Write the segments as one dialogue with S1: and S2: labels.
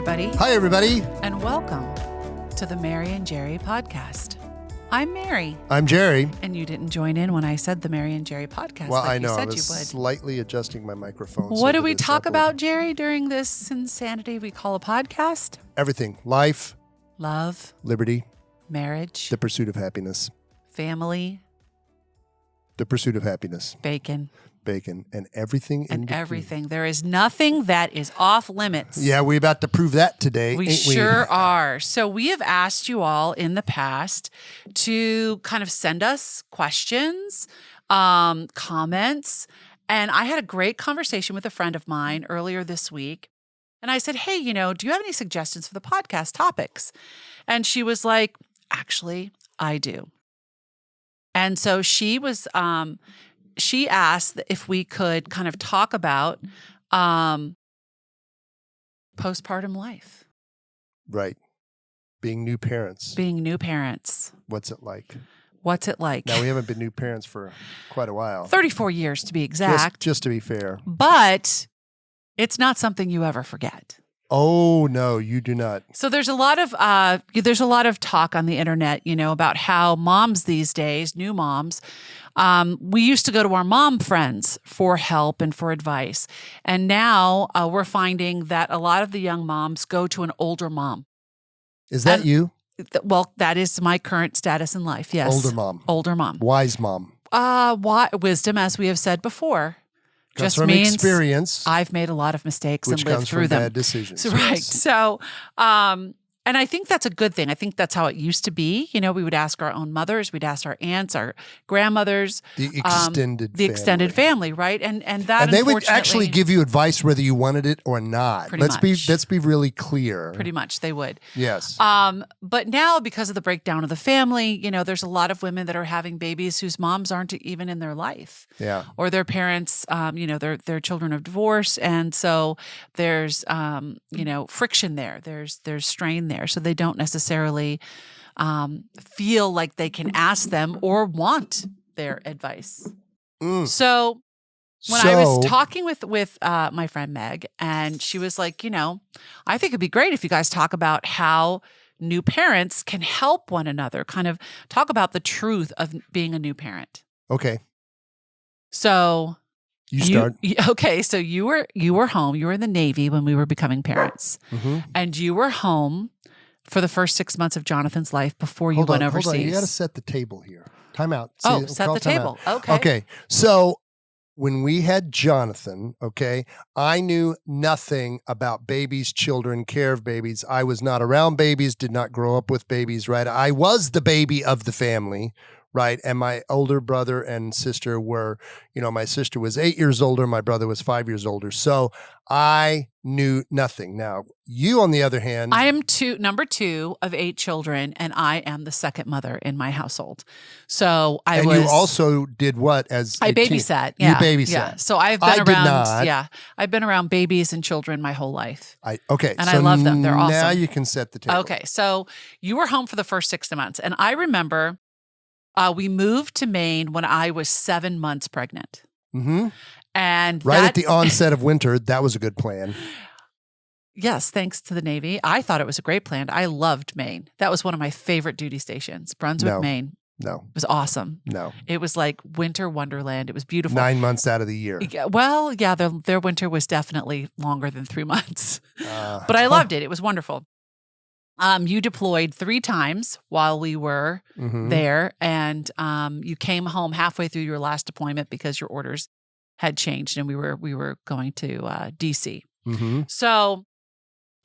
S1: everybody.
S2: Hi, everybody.
S1: And welcome to the Mary and Jerry podcast. I'm Mary.
S2: I'm Jerry.
S1: And you didn't join in when I said the Mary and Jerry podcast.
S2: Well,
S1: like
S2: I know.
S1: you said
S2: I was
S1: you would.
S2: slightly adjusting my microphone.
S1: What do we talk about, Jerry, during this insanity we call a podcast?
S2: Everything. Life.
S1: Love.
S2: Liberty.
S1: Marriage.
S2: The pursuit of happiness.
S1: Family.
S2: The pursuit of happiness.
S1: Bacon.
S2: And everything in between.
S1: Everything. There is nothing that is off limits.
S2: Yeah, we're about to prove that today.
S1: We
S2: ain't
S1: sure are. So we have asked you all in the past to kind of send us questions, comments. And I had a great conversation with a friend of mine earlier this week. And I said, hey, do you have any suggestions for the podcast topics? And she was like, actually, I do. And so she was, she asked if we could kind of talk about postpartum life.
S2: Right. Being new parents.
S1: What's it like?
S2: Now, we haven't been new parents for quite a while.
S1: 34 years to be exact.
S2: Just to be fair.
S1: But it's not something you ever forget.
S2: Oh, no, you do not.
S1: So there's a lot of talk on the internet, about how moms these days, new moms, we used to go to our mom friends for help and for advice. And now we're finding that a lot of the young moms go to an older mom.
S2: Is that you?
S1: Well, that is my current status in life, yes. Older mom.
S2: Wise mom.
S1: Wisdom, as we have said before.
S2: Just
S1: just
S2: from
S1: means
S2: experience.
S1: I've made a lot of mistakes
S2: Which
S1: and lived
S2: comes
S1: through
S2: from
S1: them.
S2: bad decisions.
S1: So, right.
S2: Yes.
S1: So, and I think that's a good thing. I think that's how it used to be. We would ask our own mothers, we'd ask our aunts, our grandmothers,
S2: the
S1: extended family, right? And that,
S2: and they would actually give you advice whether you wanted it or not. Let's be really clear.
S1: Pretty much, they would.
S2: Yes.
S1: But now, because of the breakdown of the family, there's a lot of women that are having babies whose moms aren't even in their life.
S2: Yeah.
S1: Or their parents, they're children of divorce, and so there's friction there. There's strain there. So they don't necessarily feel like they can ask them or want their advice. So when I was talking with my friend Meg, and she was like, I think it'd be great if you guys talk about how new parents can help one another, kind of talk about the truth of being a new parent.
S2: Okay.
S1: So
S2: you start.
S1: Okay, so you were home. You were in the Navy when we were becoming parents, and you were home for the first 6 months of Jonathan's life before you went overseas.
S2: Hold on. You got to set the table here. Time out.
S1: Set the table. Okay.
S2: Okay. So when we had Jonathan, I knew nothing about babies, children, care of babies. I was not around babies, did not grow up with babies, right? I was the baby of the family, right? And my older brother and sister were, my sister was 8 years older. My brother was 5 years older. So I knew nothing. Now, you, on the other hand.
S1: I am number 2 of 8 children, and I am the second mother in my household. So
S2: you also did what as
S1: I babysat. Yeah.
S2: You babysat.
S1: Yeah. So I've been around babies and children my whole life. And I love them. They're awesome.
S2: Now you can set the table.
S1: Okay. So you were home for the first 6 months. And I remember we moved to Maine when I was 7 months pregnant.
S2: Mm-hmm.
S1: And
S2: at the onset of winter, that was a good plan.
S1: Yes, thanks to the Navy. I thought it was a great plan. I loved Maine. That was one of my favorite duty stations, Brunswick, Maine.
S2: No.
S1: It was awesome.
S2: No.
S1: It was like winter wonderland. It was beautiful.
S2: 9 months out of the year.
S1: Well, yeah, their winter was definitely longer than 3 months. But I loved it. It was wonderful. You deployed 3 times while we were there, and you came home halfway through your last deployment because your orders had changed, and we were going to D.C. So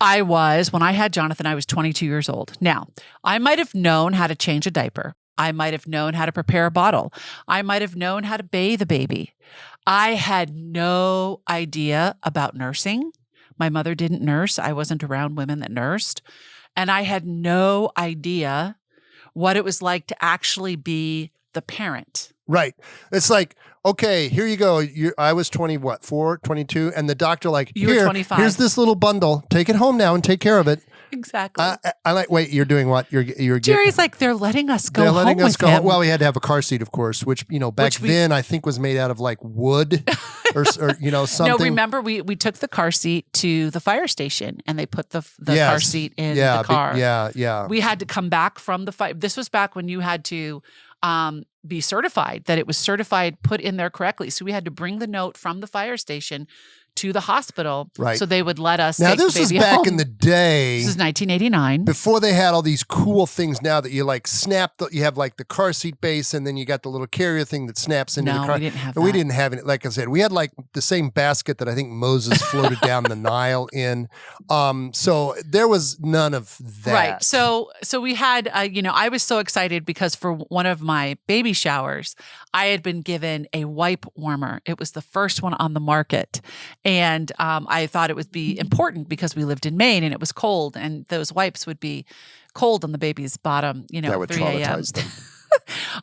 S1: when I had Jonathan, I was 22 years old. Now, I might have known how to change a diaper. I might have known how to prepare a bottle. I might have known how to bathe a baby. I had no idea about nursing. My mother didn't nurse. I wasn't around women that nursed. And I had no idea what it was like to actually be the parent.
S2: Right. It's like, okay, here you go. I was 24, 22. And the doctor
S1: you were 25.
S2: Here's this little bundle. Take it home now and take care of it.
S1: Exactly.
S2: I like, wait, you're doing what?
S1: Jerry's like, they're letting us go home with him. They're letting us go.
S2: Well, we had to have a car seat, of course, which, back then I think was made out of like wood. or something.
S1: No, remember we took the car seat to the fire station and they put the car seat in the car.
S2: Yeah.
S1: We had to come back from the fire. This was back when you had to be certified, that it was certified, put in there correctly. So we had to bring the note from the fire station to the hospital,
S2: right?
S1: So they would let us.
S2: Now
S1: take
S2: this
S1: the
S2: was
S1: baby
S2: back
S1: home.
S2: in the day.
S1: This is 1989.
S2: Before they had all these cool things now that you like snap. You have like the car seat base, and then you got the little carrier thing that snaps into the car.
S1: We didn't have that.
S2: We didn't have it. Like I said, we had like the same basket that I think Moses floated down the Nile in. So there was none of that.
S1: Right. So we had, I was so excited because for one of my baby showers, I had been given a wipe warmer. It was the first one on the market, and I thought it would be important because we lived in Maine and it was cold, and those wipes would be cold on the baby's bottom,
S2: that would
S1: 3 a.m.
S2: traumatize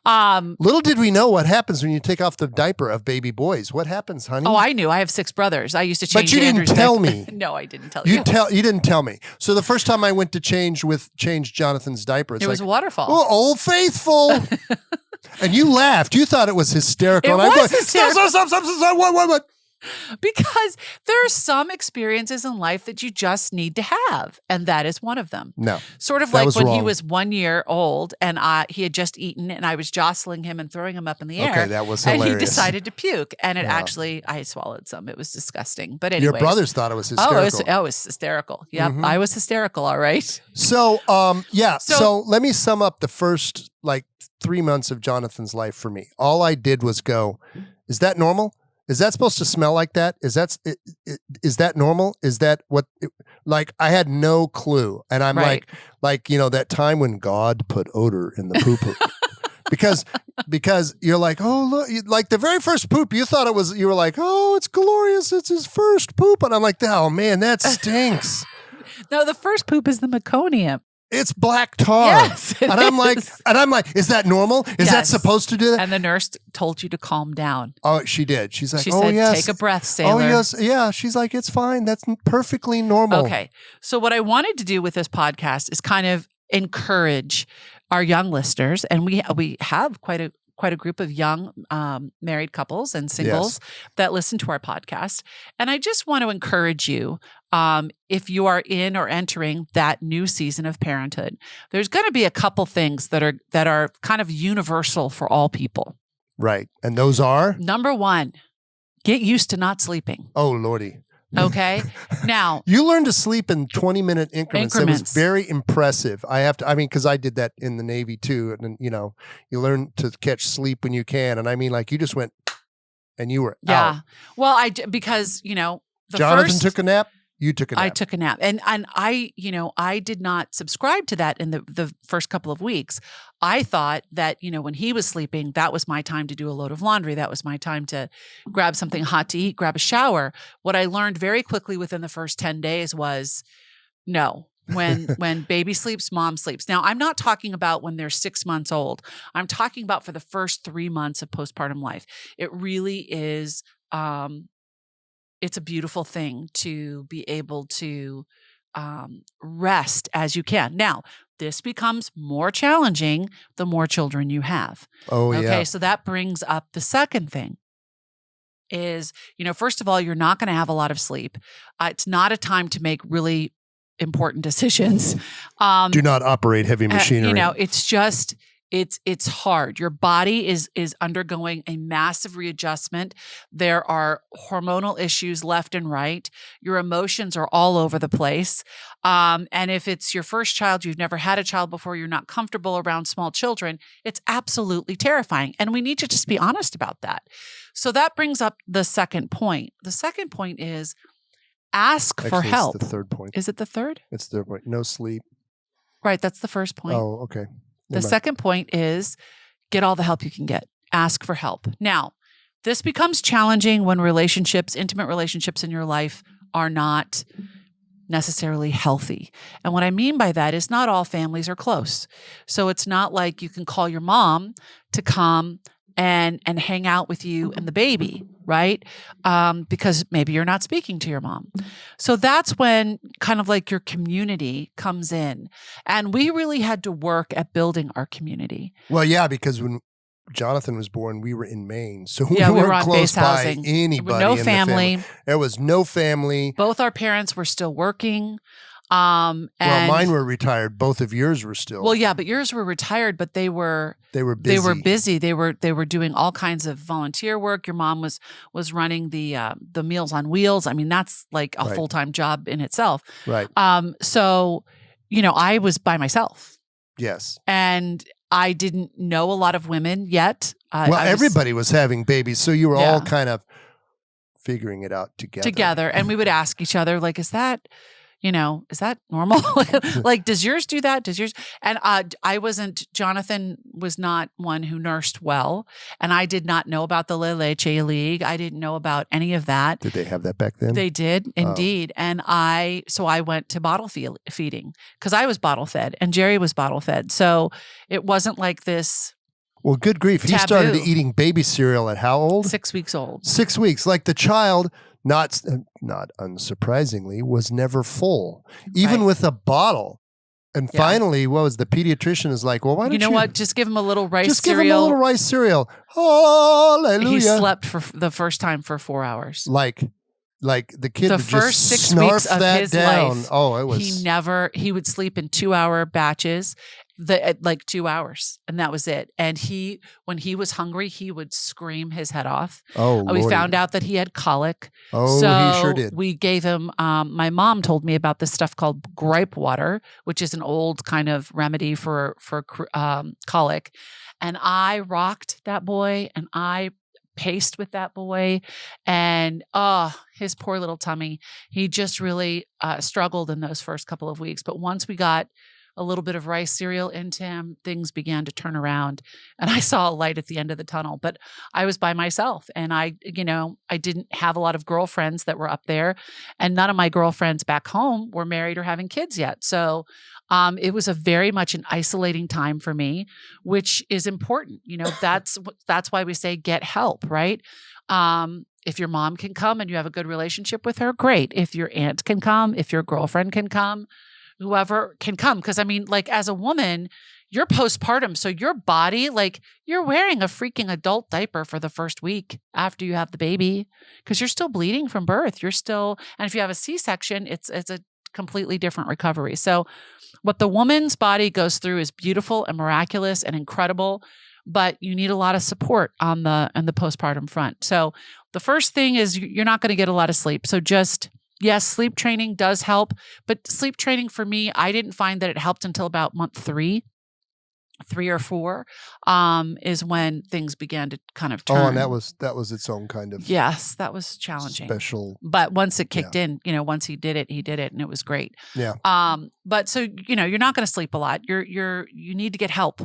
S2: them. Little did we know what happens when you take off the diaper of baby boys. What happens, honey?
S1: Oh, I knew. I have 6 brothers. I used to change.
S2: But you
S1: Andrew's
S2: didn't tell
S1: diaper.
S2: me.
S1: No, I didn't tell you.
S2: You didn't tell me. So the first time I went to change Jonathan's diaper, it
S1: was a waterfall.
S2: Oh, Old Faithful. And you laughed. You thought it was hysterical.
S1: It
S2: and
S1: was
S2: hysterical. Stop. What?
S1: Because there are some experiences in life that you just need to have, and that is one of them.
S2: No.
S1: Sort of like when he was 1 year old and he had just eaten and I was jostling him and throwing him up in the air.
S2: Okay, that was hilarious.
S1: And he decided to puke, and I swallowed some. It was disgusting. But anyway.
S2: Your brothers thought it was hysterical.
S1: Oh, it was hysterical. Yep, I was hysterical, all right.
S2: So, So let me sum up the first 3 months of Jonathan's life for me. All I did was go, is that normal? Is that supposed to smell like that? Is that normal? Is that what? I had no clue, and I'm
S1: right.
S2: that time when God put odor in the poo-poo, because you're like, oh look, like the very first poop, you thought it was, you were like, oh, it's glorious, it's his first poop, and I'm like, oh man, that stinks.
S1: No, the first poop is the meconium.
S2: It's black tar.
S1: Yes,
S2: and I'm like, is that normal? Is that supposed to do that?
S1: And the nurse told you to calm down.
S2: Oh, she did. She's like,
S1: she
S2: oh
S1: said,
S2: yes.
S1: Take a breath, sailor.
S2: Oh yes, yeah. She's like, it's fine. That's perfectly normal.
S1: Okay. So what I wanted to do with this podcast is kind of encourage our young listeners, and we have quite a group of young married couples and singles that listen to our podcast. And I just want to encourage you, if you are in or entering that new season of parenthood, there's going to be a couple things that are kind of universal for all people.
S2: Right. And those are?
S1: Number 1, get used to not sleeping.
S2: Oh, Lordy.
S1: Okay. Now,
S2: you learn to sleep in 20-minute increments. It was very impressive. Because I did that in the Navy too. And you learn to catch sleep when you can. And I mean, you just went and you were out.
S1: Well, because
S2: Jonathan took a nap. You took a nap.
S1: I took a nap. And I did not subscribe to that in the first couple of weeks. I thought that, when he was sleeping, that was my time to do a load of laundry. That was my time to grab something hot to eat, grab a shower. What I learned very quickly within the first 10 days was no. When baby sleeps, mom sleeps. Now, I'm not talking about when they're 6 months old. I'm talking about for the first 3 months of postpartum life. It really is it's a beautiful thing to be able to rest as you can. Now, this becomes more challenging the more children you have.
S2: Oh, yeah.
S1: Okay, so that brings up the second thing is, first of all, you're not going to have a lot of sleep. It's not a time to make really important decisions.
S2: Do not operate heavy machinery.
S1: It's just... It's hard. Your body is undergoing a massive readjustment. There are hormonal issues left and right. Your emotions are all over the place. And if it's your first child, you've never had a child before, you're not comfortable around small children, it's absolutely terrifying. And we need to just be honest about that. So that brings up the second point. The second point is ask for help.
S2: It's the third point.
S1: Is it the third?
S2: It's the third point. No sleep.
S1: Right. That's the first point.
S2: Oh, okay.
S1: The second point is get all the help you can get. Ask for help. Now, this becomes challenging when intimate relationships in your life are not necessarily healthy. And what I mean by that is not all families are close. So it's not like you can call your mom to come and hang out with you and the baby, right? Because maybe you're not speaking to your mom. So that's when kind of like your community comes in. And we really had to work at building our community.
S2: Well, yeah, because when Jonathan was born, we were in Maine, so
S1: we
S2: weren't
S1: were on
S2: close
S1: base
S2: by
S1: housing.
S2: anybody.
S1: No
S2: in
S1: family.
S2: The family. There was no family.
S1: Both our parents were still working.
S2: Well, mine were retired. Both of yours were still.
S1: Well, yeah, but yours were retired, but they were
S2: busy.
S1: They were busy. They were doing all kinds of volunteer work. Your mom was running the Meals on Wheels. I mean, that's like a full-time job in itself.
S2: Right.
S1: So, I was by myself.
S2: Yes.
S1: And I didn't know a lot of women yet.
S2: Everybody was having babies, so you were all kind of figuring it out together.
S1: And we would ask each other, like, is that normal? Like, does yours do that? Does yours? And Jonathan was not one who nursed well. And I did not know about the La Leche League. I didn't know about any of that.
S2: Did they have that back then?
S1: They did, indeed. And I went to bottle feeding because I was bottle fed and Jerry was bottle fed. So it wasn't like this.
S2: Well, good grief. He started eating baby cereal at how old?
S1: 6 weeks old.
S2: 6 weeks. Like the child, not unsurprisingly, was never full, even with a bottle. And finally, what was the pediatrician is like, well, why don't you?
S1: You know what? Just give him a little rice cereal.
S2: Just give him a little rice cereal. Hallelujah.
S1: He slept for the first time for 4 hours.
S2: Like the kid
S1: the
S2: just
S1: first 6 weeks of his
S2: down.
S1: Life.
S2: Oh, it was.
S1: He would sleep in 2-hour batches, like 2 hours, and that was it. And when he was hungry, he would scream his head off.
S2: Oh,
S1: we found out that he had colic.
S2: Oh,
S1: so
S2: he sure did.
S1: We gave him. My mom told me about this stuff called gripe water, which is an old kind of remedy for colic. And I rocked that boy, and I paced with that boy, and his poor little tummy. He just really struggled in those first couple of weeks. But once we got a little bit of rice cereal into him, things began to turn around, and I saw a light at the end of the tunnel. But I was by myself, and I didn't have a lot of girlfriends that were up there, and none of my girlfriends back home were married or having kids yet. So it was a very much an isolating time for me, which is important. That's why we say get help, right? If your mom can come and you have a good relationship with her, great. If your aunt can come, if your girlfriend can come, whoever can come. Because I mean, like as a woman, you're postpartum. So your body, like you're wearing a freaking adult diaper for the first week after you have the baby because you're still bleeding from birth. And if you have a C-section, it's a completely different recovery. So what the woman's body goes through is beautiful and miraculous and incredible, but you need a lot of support on the postpartum front. So the first thing is you're not going to get a lot of sleep. So yes, sleep training does help, but sleep training for me, I didn't find that it helped until about month 3 or 4, is when things began to kind of turn.
S2: Oh, and that was its own kind of.
S1: Yes, that was challenging.
S2: Special.
S1: But once it kicked in, once he did it, and it was great.
S2: Yeah.
S1: But so, you're not going to sleep a lot. You need to get help.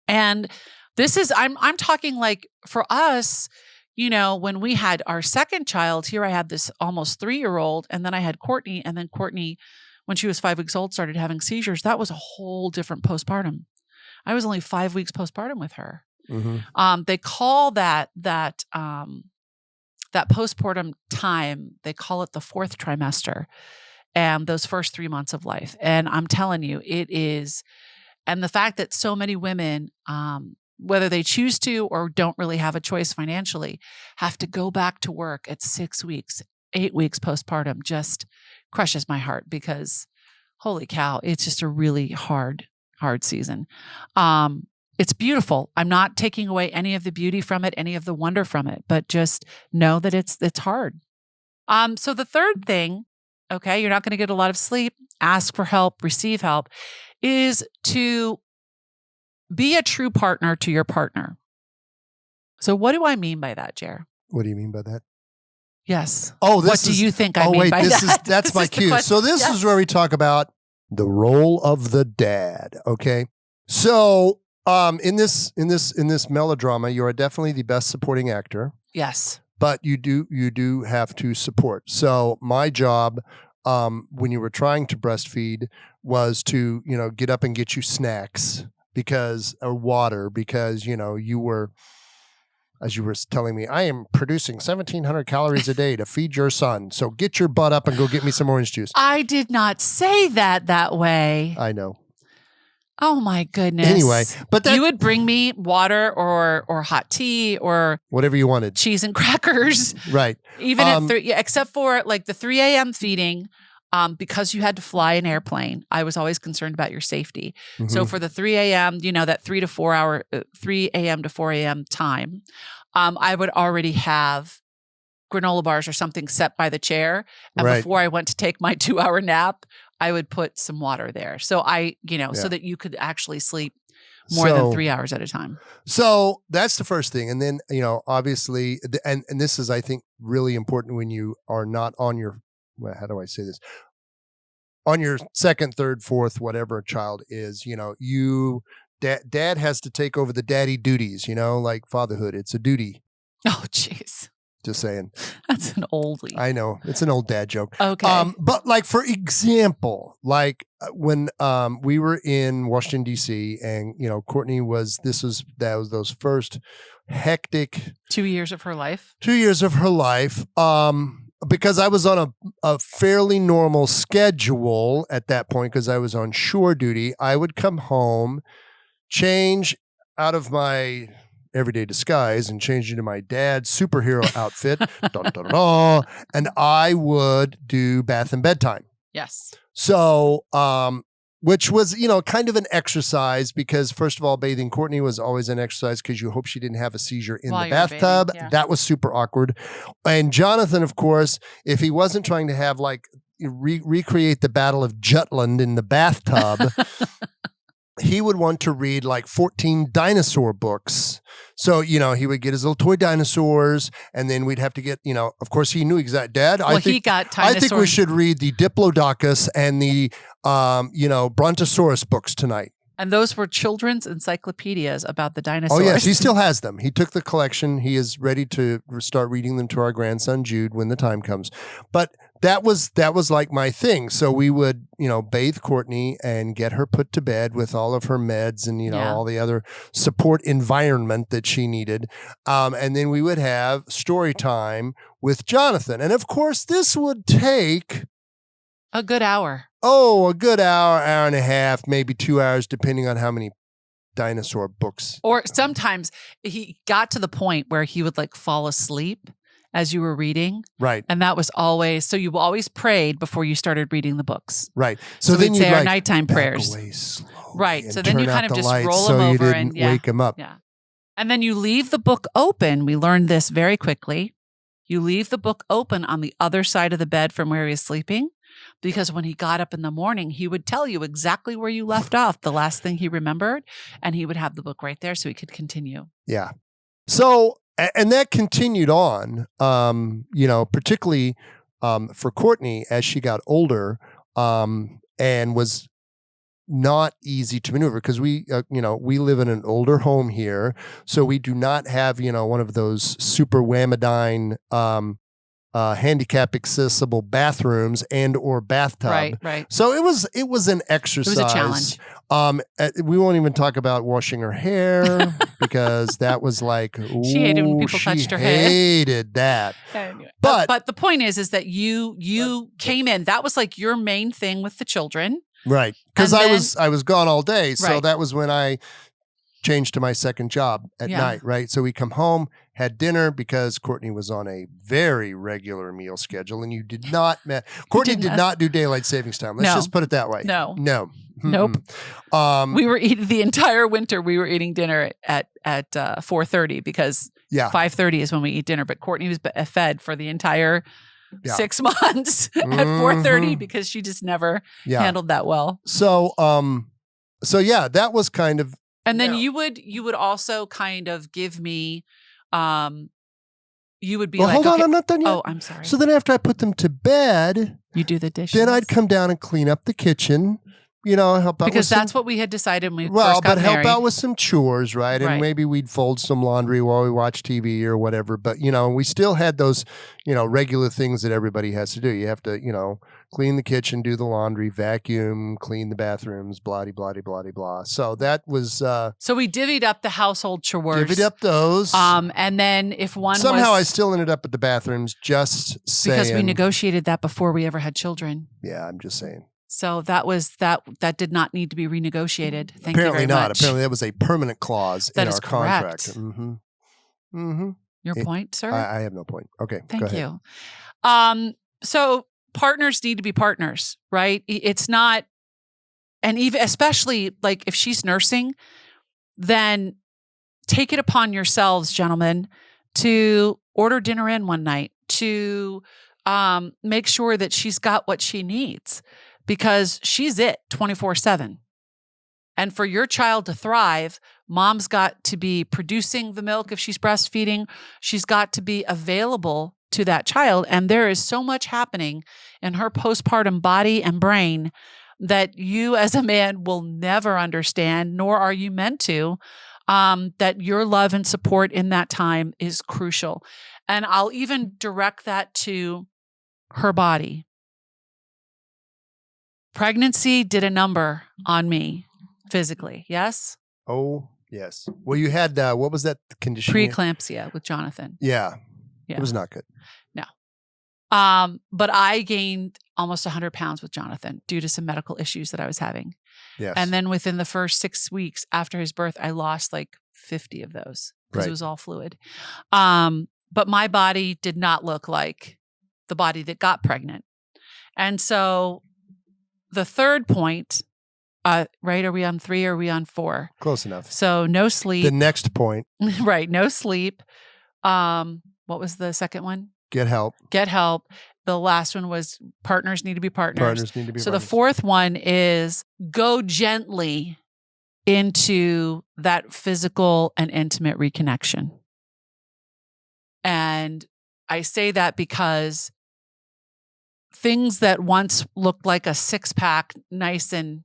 S1: And this is, I'm talking like for us, when we had our second child, here I had this almost 3-year-old, and then I had Courtney, and then Courtney, when she was 5 weeks old, started having seizures. That was a whole different postpartum. I was only 5 weeks postpartum with her. Mm-hmm. They call that postpartum time, they call it the 4th trimester, and those first 3 months of life. And I'm telling you, it is, and the fact that so many women, whether they choose to or don't really have a choice financially, have to go back to work at 6 weeks, 8 weeks postpartum just crushes my heart because holy cow, it's just a really hard season. It's beautiful. I'm not taking away any of the beauty from it, any of the wonder from it, but just know that it's hard. So the third thing, okay, you're not going to get a lot of sleep, ask for help, receive help, is to be a true partner to your partner. So what do I mean by that, Jer?
S2: What do you mean by that?
S1: Yes.
S2: Oh,
S1: what do you think I mean by that?
S2: That's my cue. So this is where we talk about the role of the dad. Okay. So in this melodrama, you are definitely the best supporting actor.
S1: Yes.
S2: But you do have to support. So my job when you were trying to breastfeed was to, get up and get you snacks or water because, you were, as you were telling me, I am producing 1,700 calories a day to feed your son. So get your butt up and go get me some orange juice.
S1: I did not say that way.
S2: I know.
S1: Oh my goodness.
S2: Anyway, but
S1: you would bring me water or hot tea or
S2: whatever you wanted.
S1: Cheese and crackers.
S2: Right.
S1: Even at 3, except for like the 3 a.m. feeding, because you had to fly an airplane, I was always concerned about your safety. Mm-hmm. So for the 3 a.m., that 3 a.m. to 4 a.m. time, I would already have granola bars or something set by the chair. And before I went to take my 2-hour nap, I would put some water there. So so that you could actually sleep more than 3 hours at a time.
S2: So that's the first thing. And then, obviously, and this is, I think, really important when you are not on your, how do I say this? On your second, third, fourth, whatever a child is, dad has to take over the daddy duties, like fatherhood. It's a duty.
S1: Oh, jeez.
S2: Just saying.
S1: That's an oldie.
S2: I know. It's an old dad joke.
S1: Okay.
S2: But like, for example, like when we were in Washington, D.C. and, Courtney that was those first hectic
S1: 2 years of her life.
S2: 2 years of her life. Because I was on a fairly normal schedule at that point because I was on shore duty, I would come home, change out of my everyday disguise and change into my dad's superhero outfit, dun, dun, dun, and I would do bath and bedtime.
S1: Yes.
S2: So, which was, kind of an exercise because, first of all, bathing Courtney was always an exercise because you hope she didn't have a seizure in the bathtub. Yeah. That was super awkward. And Jonathan, of course, if he wasn't trying to have like recreate the Battle of Jutland in the bathtub, he would want to read like 14 dinosaur books. So, he would get his little toy dinosaurs and then we'd have to get, of course he knew exactly. Dad,
S1: well, he got dinosaurs.
S2: I think we should read the Diplodocus and the, Brontosaurus books tonight.
S1: And those were children's encyclopedias about the dinosaurs.
S2: Oh, yes. He still has them. He took the collection. He is ready to start reading them to our grandson, Jude, when the time comes. But that was like my thing. So we would, bathe Courtney and get her put to bed with all of her meds and, all the other support environment that she needed. And then we would have story time with Jonathan. And of course, this would take
S1: a good hour.
S2: Oh, a good hour and a half, maybe 2 hours, depending on how many dinosaur books.
S1: Or sometimes he got to the point where he would like fall asleep as you were reading.
S2: Right.
S1: And that was always, so you always prayed before you started reading the books.
S2: Right.
S1: So then you'd say our
S2: like
S1: nighttime prayers.
S2: Away slowly
S1: right. So then you kind of just roll
S2: so
S1: them over
S2: you didn't wake him up.
S1: Yeah. And then you leave the book open. We learned this very quickly. You leave the book open on the other side of the bed from where he was sleeping. Because when he got up in the morning, he would tell you exactly where you left off, the last thing he remembered, and he would have the book right there so he could continue.
S2: Yeah. So, and that continued on, particularly for Courtney as she got older and was not easy to maneuver because we live in an older home here. So we do not have, one of those super whamadine handicap accessible bathrooms and or bathtub.
S1: Right.
S2: So it was an exercise.
S1: It was a challenge.
S2: We won't even talk about washing her hair because that was like,
S1: she hated when people touched her hair.
S2: Hated that.
S1: Anyway, but the point is that you came in. That was like your main thing with the children.
S2: Right. Because I was gone all day. So
S1: right.
S2: that was when I changed to my second job at night, right? So we come home, had dinner because Courtney was on a very regular meal schedule and Courtney did not do daylight savings time. Let's just put it that way.
S1: No.
S2: Nope.
S1: We were eating the entire winter. We were eating dinner at 4:30 because 5:30 is when we eat dinner. But Courtney was fed for the entire 6 months at 4:30 because she just never handled that well.
S2: So, that was kind of.
S1: And then you would also kind of give me, you would be like,
S2: hold on, I'm not done yet.
S1: Oh, I'm sorry.
S2: So then after I put them to bed,
S1: you do the dishes.
S2: Then I'd come down and clean up the kitchen, help out
S1: because that's what we had decided when we first got married.
S2: Help out with some chores, right? And maybe we'd fold some laundry while we watch TV or whatever. But, we still had those, regular things that everybody has to do. You have to, clean the kitchen, do the laundry, vacuum, clean the bathrooms, blah, blah, blah, blah, blah. So that was...
S1: so we divvied up the household chores.
S2: Divvied up those.
S1: And then if one
S2: Somehow I still ended up at the bathrooms just saying...
S1: Because we negotiated that before we ever had children.
S2: Yeah, I'm just saying.
S1: So that did not need to be renegotiated. Thank
S2: Apparently
S1: you very
S2: not.
S1: much.
S2: Apparently that was a permanent clause
S1: That
S2: in
S1: is
S2: our
S1: correct.
S2: contract. Mm-hmm. Mm-hmm.
S1: Your point, sir?
S2: I have no point. Okay.
S1: Thank you. So partners need to be partners, right? It's not, and even especially like if she's nursing, then take it upon yourselves, gentlemen, to order dinner in one night, to make sure that she's got what she needs, because she's it 24/7. And for your child to thrive, mom's got to be producing the milk if she's breastfeeding. She's got to be available to that child. And there is so much happening in her postpartum body and brain that you as a man will never understand, nor are you meant to, that your love and support in that time is crucial. And I'll even direct that to her body. Pregnancy did a number on me physically. Yes?
S2: Oh, yes. Well, you had, what was that condition?
S1: Preeclampsia with Jonathan.
S2: Yeah. It was not good.
S1: No. But I gained almost 100 pounds with Jonathan due to some medical issues that I was having.
S2: Yes.
S1: And then within the first 6 weeks after his birth, I lost like 50 of those because it was all fluid. But my body did not look like the body that got pregnant. And so the third point, right? Are we on 3 or are we on 4?
S2: Close enough.
S1: So no sleep.
S2: The next point.
S1: Right. No sleep. What was the second one?
S2: Get help.
S1: Get help. The last one was partners need to be partners.
S2: Partners need to be
S1: So
S2: partners.
S1: the fourth one is go gently into that physical and intimate reconnection. And I say that because things that once looked like a 6-pack, nice and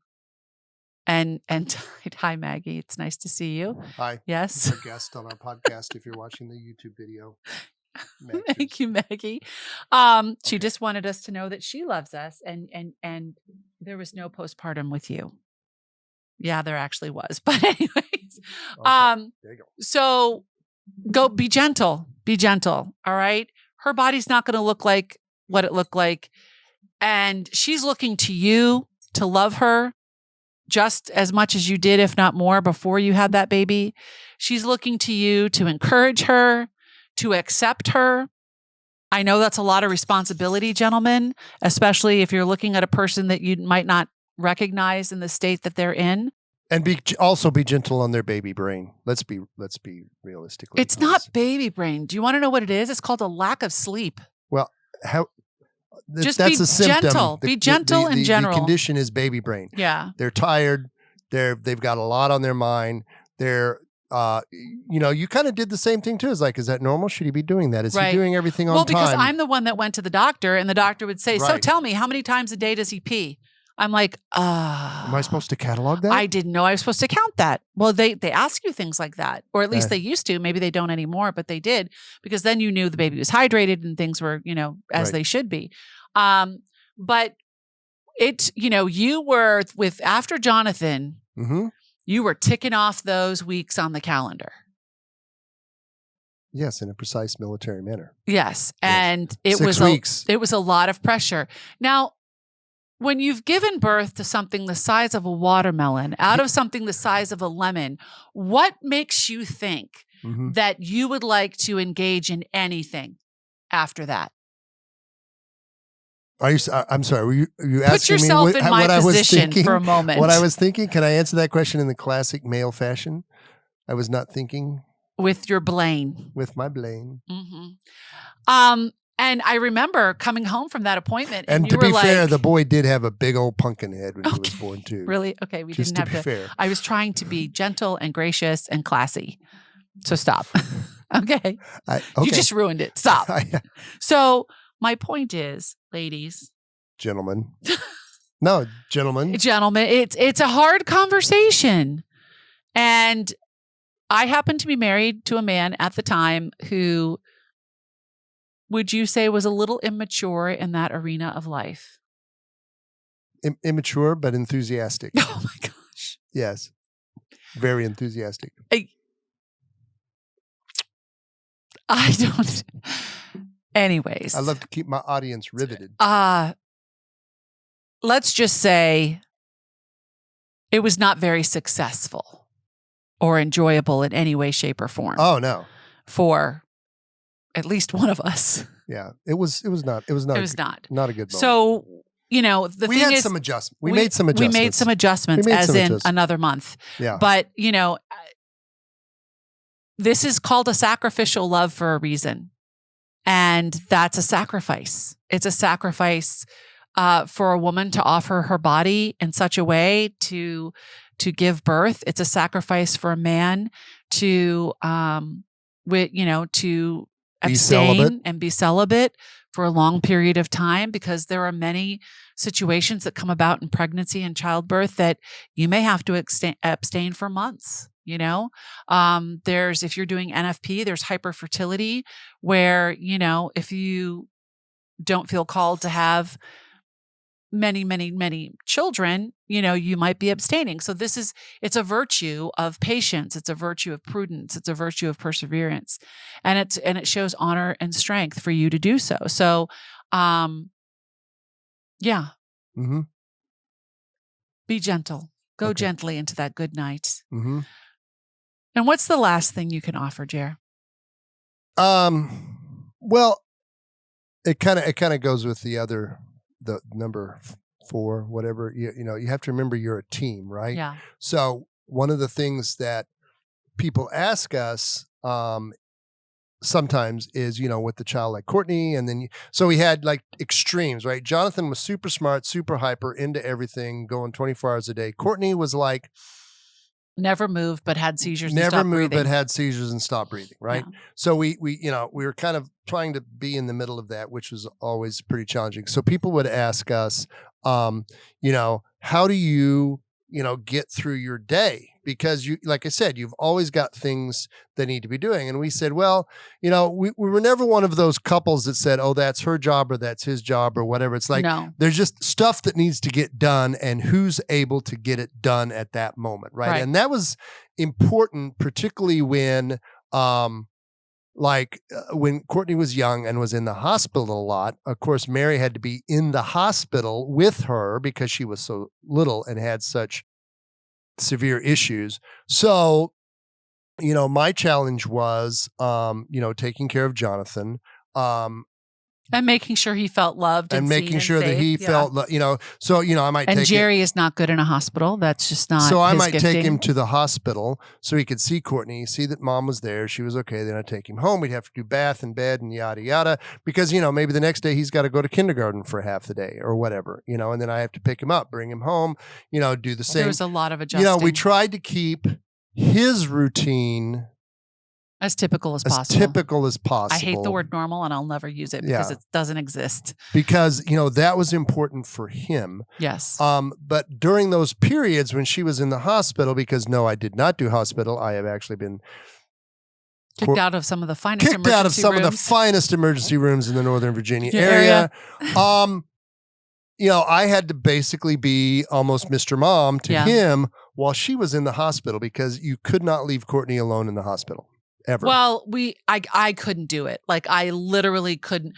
S1: hi Maggie, it's nice to see you.
S2: Hi.
S1: Yes.
S2: Our guest on our podcast if you're watching the YouTube video.
S1: Thank you, Maggie. She just wanted us to know that she loves us and there was no postpartum with you. Yeah, there actually was. But anyways,
S2: there you go.
S1: So go be gentle. Be gentle. All right. Her body's not going to look like what it looked like. And she's looking to you to love her just as much as you did, if not more, before you had that baby. She's looking to you to encourage her, to accept her. I know that's a lot of responsibility, gentlemen, especially if you're looking at a person that you might not recognize in the state that they're in.
S2: And also be gentle on their baby brain. Let's be realistically.
S1: It's not baby brain. Do you want to know what it is? It's called a lack of sleep.
S2: Well,
S1: Just
S2: that's
S1: be
S2: a symptom.
S1: gentle. Be gentle in general.
S2: The condition is baby brain.
S1: Yeah.
S2: They're tired. They've got a lot on their mind. They're you kind of did the same thing too. It's like, is that normal? Should he be doing that? Is he doing everything on time? Well,
S1: because I'm the one that went to the doctor and the doctor would say, so tell me, how many times a day does he pee? I'm like, am
S2: I supposed to catalog that?
S1: I didn't know I was supposed to count that. Well, they ask you things like that, or at least they used to. Maybe they don't anymore, but they did, because then you knew the baby was hydrated and things were, as they should be. But it, you were after Jonathan, you were ticking off those weeks on the calendar.
S2: Yes, in a precise military manner.
S1: Yes. And it
S2: 6 weeks.
S1: It was a lot of pressure. Now, when you've given birth to something the size of a watermelon, out of something the size of a lemon, what makes you think that you would like to engage in anything after that?
S2: I'm sorry. Were you asking
S1: Put yourself
S2: me
S1: in my position for a moment.
S2: What I was thinking? Can I answer that question in the classic male fashion? I was not thinking
S1: with your brain.
S2: With my brain.
S1: And I remember coming home from that appointment.
S2: And to be fair, the boy did have a big old pumpkin head when he was born too.
S1: Really? Okay, we
S2: Just
S1: didn't have to.
S2: Fair.
S1: I was trying to be gentle and gracious and classy. So stop. Okay. You just ruined it. Stop. So my point is, ladies.
S2: Gentlemen. No, gentlemen.
S1: Gentlemen, it's a hard conversation. And I happened to be married to a man at the time who, would you say, was a little immature in that arena of life?
S2: Immature, but enthusiastic.
S1: Oh my gosh.
S2: Yes. Very enthusiastic.
S1: I don't. Anyways.
S2: I love to keep my audience riveted.
S1: let's just say it was not very successful or enjoyable in any way, shape, or form.
S2: Oh, no.
S1: For at least one of us.
S2: Yeah. It was not. It was not a good moment.
S1: So, we
S2: had some adjustments. We made some adjustments.
S1: We made some adjustments, as in another month.
S2: Yeah.
S1: But, this is called a sacrificial love for a reason. And that's a sacrifice. It's a sacrifice for a woman to offer her body in such a way to give birth. It's a sacrifice for a man to abstain and be celibate for a long period of time, because there are many situations that come about in pregnancy and childbirth that you may have to abstain for months. If you're doing NFP, there's hyperfertility where, if you don't feel called to have many, many, many children, you might be abstaining. So it's a virtue of patience. It's a virtue of prudence. It's a virtue of perseverance. And it shows honor and strength for you to do so. So, yeah.
S2: Mm-hmm.
S1: Be gentle. Go gently into that good night.
S2: Mm-hmm.
S1: And what's the last thing you can offer, Jer?
S2: Well, it kind of goes with the number 4, whatever. You have to remember you're a team, right?
S1: Yeah.
S2: So one of the things that people ask us sometimes is, with the child like Courtney, and then so we had like extremes, right? Jonathan was super smart, super hyper, into everything, going 24 hours a day. Courtney was like
S1: never moved, but had seizures.
S2: But had seizures and stopped breathing. Right.
S1: Yeah.
S2: So we were kind of trying to be in the middle of that, which was always pretty challenging. So people would ask us, how do you, get through your day? Because like I said, you've always got things that need to be doing. And we said, well, we were never one of those couples that said, oh, that's her job or that's his job or whatever. It's like, there's just stuff that needs to get done and who's able to get it done at that moment. Right. And that was important, particularly when, when Courtney was young and was in the hospital a lot. Of course, Mary had to be in the hospital with her because she was so little and had such severe issues. So, my challenge was, taking care of Jonathan,
S1: and making sure he felt loved and
S2: making sure
S1: that
S2: he felt, so, I might
S1: and
S2: take
S1: Jerry is not good in a hospital. That's just not
S2: So I
S1: his
S2: might
S1: gifting.
S2: take him to the hospital so he could see Courtney, see that mom was there. She was okay. Then I'd take him home. We'd have to do bath and bed and yada, yada, because, maybe the next day he's got to go to kindergarten for half the day or whatever, and then I have to pick him up, bring him home, do the same.
S1: There was a lot of adjusting.
S2: We tried to keep his routine
S1: as typical as possible.
S2: I
S1: hate the word normal and I'll never use it because it doesn't exist.
S2: Because, that was important for him.
S1: Yes.
S2: But during those periods when she was in the hospital, because no, I did not do hospital. I have actually been
S1: kicked out of some of the finest emergency rooms.
S2: Of the finest emergency rooms in the Northern Virginia area. I had to basically be almost Mr. Mom to him while she was in the hospital, because you could not leave Courtney alone in the hospital. Ever.
S1: Well, I couldn't do it. Like, I literally couldn't.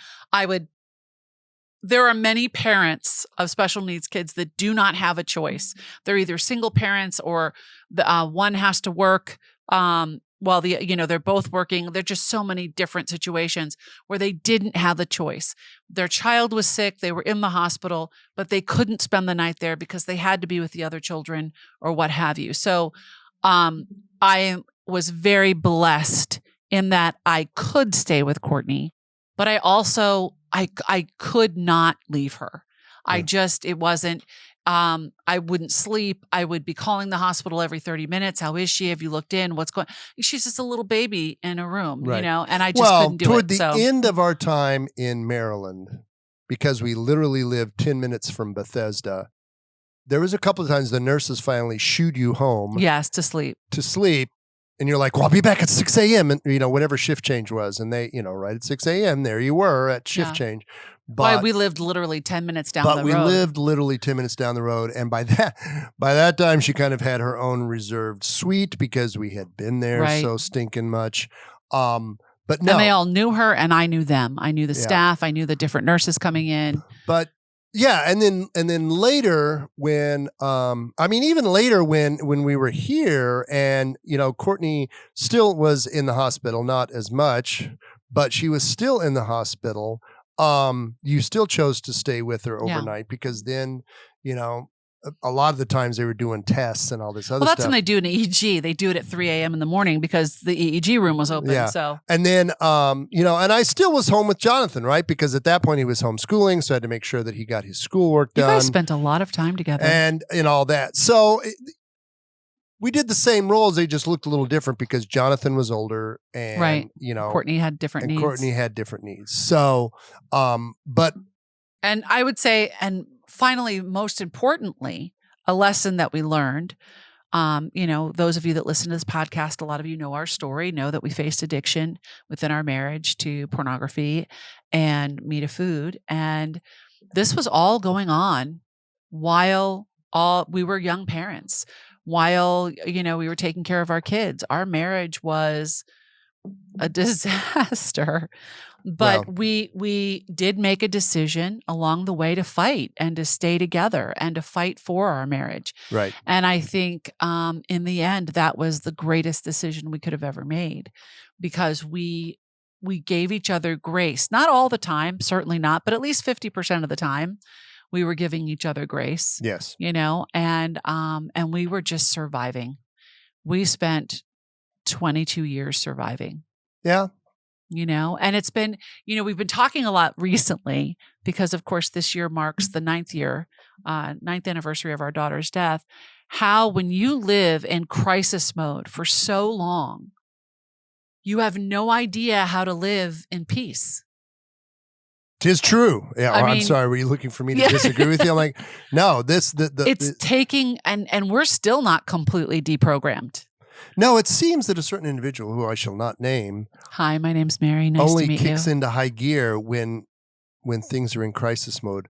S1: There are many parents of special needs kids that do not have a choice. They're either single parents or one has to work while they're both working. There are just so many different situations where they didn't have the choice. Their child was sick. They were in the hospital, but they couldn't spend the night there because they had to be with the other children or what have you. So I was very blessed in that I could stay with Courtney, but I also, I could not leave her. It wasn't, I wouldn't sleep. I would be calling the hospital every 30 minutes. How is she? Have you looked in? What's going on? She's just a little baby in a room, and I just couldn't do it.
S2: Toward the end of our time in Maryland, because we literally lived 10 minutes from Bethesda, there was a couple of times the nurses finally shooed you home.
S1: Yes, to sleep.
S2: And you're like, well, I'll be back at 6 a.m. And, whatever shift change was. And they, right at 6 a.m., there you were at shift change.
S1: But we lived literally 10 minutes down the road.
S2: But we lived literally 10 minutes down the road. And by that time, she kind of had her own reserved suite because we had been there so stinking much. But no.
S1: And they all knew her and I knew them. I knew the staff. I knew the different nurses coming in.
S2: But Yeah, and then later when even later when we were here and Courtney still was in the hospital, not as much, but she was still in the hospital. You still chose to stay with her overnight because then, a lot of the times they were doing tests and all this other stuff.
S1: Well, that's when they do an EEG. They do it at 3 a.m. in the morning because the EEG room was open.
S2: Yeah.
S1: So,
S2: and then, and I still was home with Jonathan, right? Because at that point he was homeschooling. So I had to make sure that he got his schoolwork done.
S1: You guys spent a lot of time together.
S2: And all that. So we did the same roles. They just looked a little different because Jonathan was older and,
S1: right. Courtney had different needs.
S2: Courtney had different needs. So, but.
S1: And I would say, and finally, most importantly, a lesson that we learned, those of you that listen to this podcast, a lot of you know our story, know that we faced addiction within our marriage to pornography and Me to Food. And this was all going on while we were young parents, while, we were taking care of our kids. Our marriage was a disaster. But we did make a decision along the way to fight and to stay together and to fight for our marriage.
S2: Right.
S1: And I think in the end, that was the greatest decision we could have ever made because we gave each other grace. Not all the time, certainly not, but at least 50% of the time we were giving each other grace.
S2: Yes.
S1: And we were just surviving. We spent 22 years surviving.
S2: Yeah.
S1: And it's been, we've been talking a lot recently because, of course, this year marks the 9th anniversary of our daughter's death. How when you live in crisis mode for so long, you have no idea how to live in peace.
S2: 'Tis true. Yeah. I'm sorry. Were you looking for me to disagree with you? I'm like, no, it's
S1: taking, and we're still not completely deprogrammed.
S2: No, it seems that a certain individual who I shall not name.
S1: Hi, my name's Mary. Nice to meet you.
S2: Only kicks into high gear when things are in crisis mode.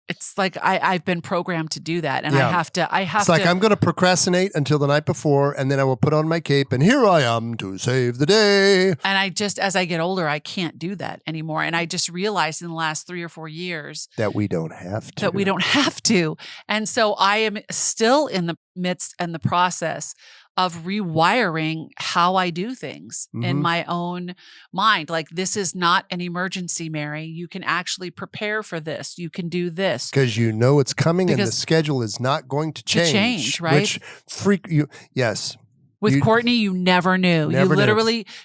S1: It's like I've been programmed to do that, and I have to.
S2: It's like I'm going to procrastinate until the night before, and then I will put on my cape, and here I am to save the day.
S1: And as I get older, I can't do that anymore. And I just realized in the last 3 or 4 years
S2: that we don't have to.
S1: That we don't have to. And so I am still in the midst and the process of rewiring how I do things in my own mind. Like, this is not an emergency, Mary. You can actually prepare for this. You can do this.
S2: Because you know it's coming and the schedule is not going to change.
S1: Right?
S2: Which yes.
S1: With Courtney, you never knew.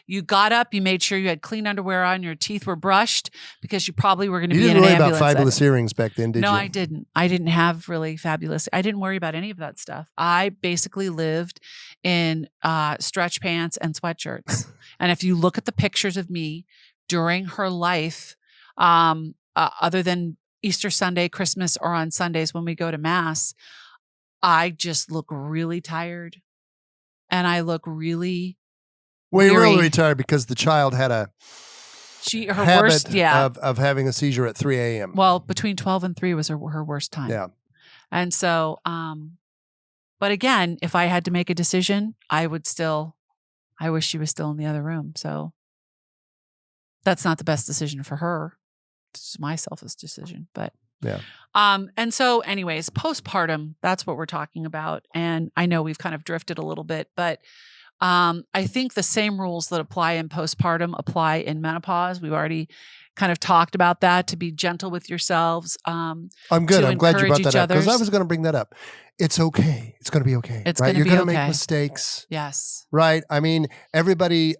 S1: You got up, you made sure you had clean underwear on, your teeth were brushed because you probably were going to be in an ambulance.
S2: You didn't worry about fabulous earrings back then, did you?
S1: No, I didn't. I didn't have really fabulous. I didn't worry about any of that stuff. I basically lived in stretch pants and sweatshirts. And if you look at the pictures of me during her life, other than Easter Sunday, Christmas, or on Sundays when we go to Mass, I just look really tired. And I look really
S2: weary. You're really tired because the child had a habit of having a seizure at 3 a.m.
S1: Well, between 12 and 3 was her worst time.
S2: Yeah.
S1: And so, but again, if I had to make a decision, I wish she was still in the other room. So that's not the best decision for her. It's my selfish decision, but.
S2: Yeah.
S1: And so anyways, postpartum, that's what we're talking about. And I know we've kind of drifted a little bit, but I think the same rules that apply in postpartum apply in menopause. We've already kind of talked about that, to be gentle with yourselves.
S2: I'm good. I'm glad you brought that up because I was going to bring that up. It's okay. It's going to be okay.
S1: It's
S2: right?
S1: You're
S2: going to make mistakes.
S1: Yes.
S2: Right. I mean, everybody,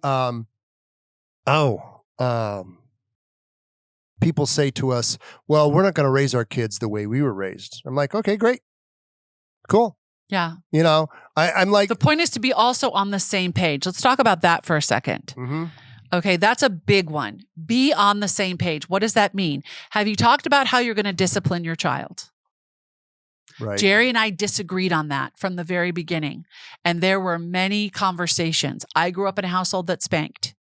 S2: people say to us, well, we're not going to raise our kids the way we were raised. I'm like, okay, great. Cool.
S1: Yeah.
S2: I'm like.
S1: The point is to be also on the same page. Let's talk about that for a second.
S2: Mm-hmm.
S1: Okay, that's a big one. Be on the same page. What does that mean? Have you talked about how you're going to discipline your child?
S2: Right.
S1: Jerry and I disagreed on that from the very beginning. And there were many conversations. I grew up in a household that spanked.